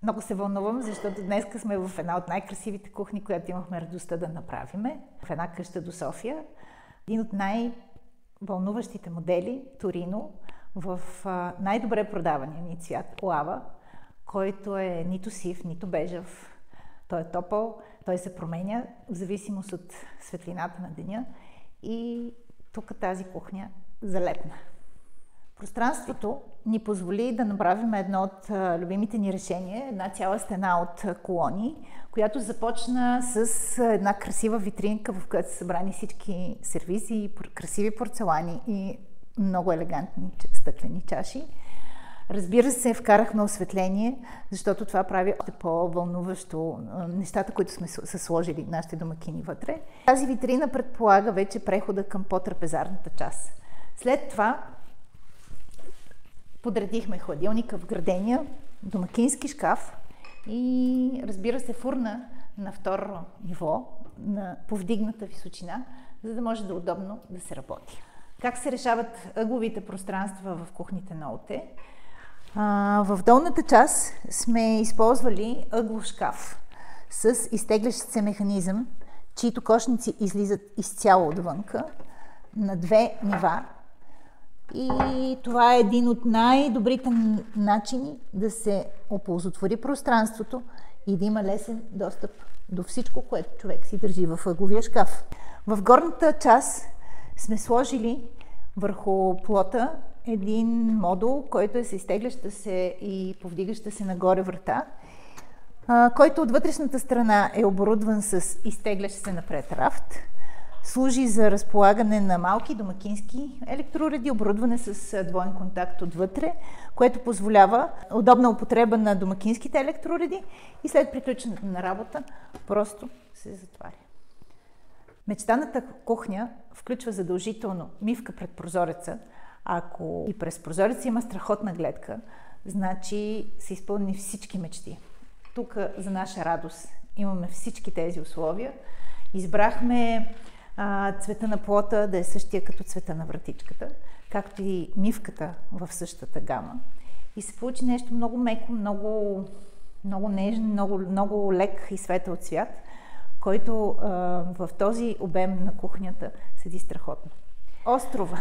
Много се вълнувам, защото днес сме в една от най-красивите кухни, която имахме радостта да направиме. В една къща до София. Един от най-вълнуващите модели, Торино, в най-добре продавания ни цвят, лава, който е нито сив, нито бежев. Той е топъл, той се променя в зависимост от светлината на деня и тук тази кухня залепна. Пространството ни позволи да направим едно от любимите ни решения, една цяла стена от колони, която започна с една красива витринка, в която са събрани всички сервизи, красиви порцелани и много елегантни стъклени чаши. Разбира се, вкарахме осветление, защото това прави още по-вълнуващо нещата, които сме се сложили нашите домакини вътре. Тази витрина предполага вече прехода към по-трапезарната част. След това подредихме хладилника в градения, домакински шкаф и, разбира се, фурна на второ ниво, на повдигната височина, за да може да удобно да се работи. Как се решават ъгловите пространства в кухните на ОТ? В долната част сме използвали ъглов шкаф с изтеглящ се механизъм, чието кошници излизат изцяло отвънка на две нива. И това е един от най-добрите начини да се оползотвори пространството и да има лесен достъп до всичко, което човек си държи в ъгловия шкаф. В горната част сме сложили върху плота един модул, който е с изтегляща се и повдигаща се нагоре врата, който от вътрешната страна е оборудван с изтеглящ се напред рафт. Служи за разполагане на малки домакински електроуреди, оборудване с двоен контакт отвътре, което позволява удобна употреба на домакинските електроуреди и след приключването на работа просто се затваря. Мечтаната кухня включва задължително мивка пред прозореца. Ако и през прозореца има страхотна гледка, значи са изпълнени всички мечти. Тук, за наша радост, имаме всички тези условия. Избрахме цвета на плота да е същия като цвета на вратичката, както и мивката в същата гама. И се получи нещо много меко, много нежно, много лек и светъл цвят, който в този обем на кухнята седи страхотно. Острова,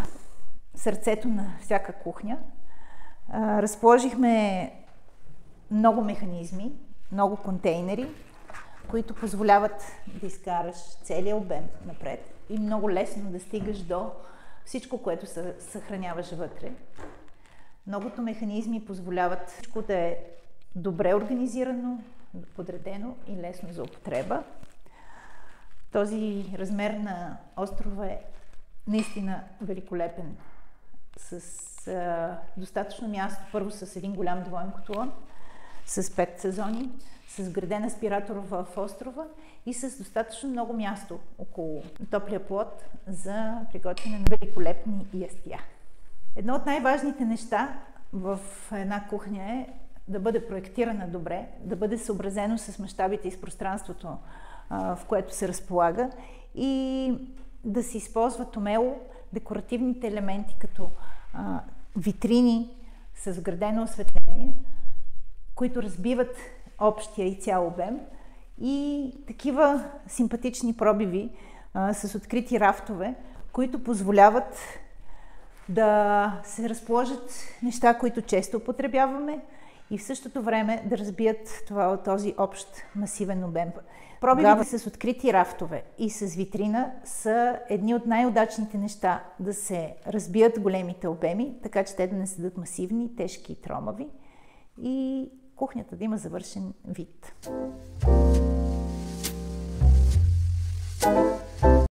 сърцето на всяка кухня. Разположихме много механизми, много контейнери, които позволяват да изкараш целия обем напред и много лесно да стигаш до всичко, което съхраняваш вътре. Многото механизми позволяват всичко да е добре организирано, подредено и лесно за употреба. Този размер на острова е наистина великолепен, с достатъчно място, първо с един голям двоен котлон, с 5 сезони, с вграден аспиратор в острова и с достатъчно много място около топлия плот за приготвяне на великолепни ястия. Едно от най-важните неща в една кухня е да бъде проектирана добре, да бъде съобразено с мащабите и с пространството, в което се разполага, и да се използват умело декоративните елементи, като витрини с вградено осветление, които разбиват общия и цял обем, и такива симпатични пробиви с открити рафтове, които позволяват да се разположат неща, които често употребяваме, и в същото време да разбият този общ масивен обем. Пробивите с открити рафтове и с витрина са едни от най-удачните неща да се разбият големите обеми, така че те да не седат масивни, тежки и тромави, и кухнята да има завършен вид.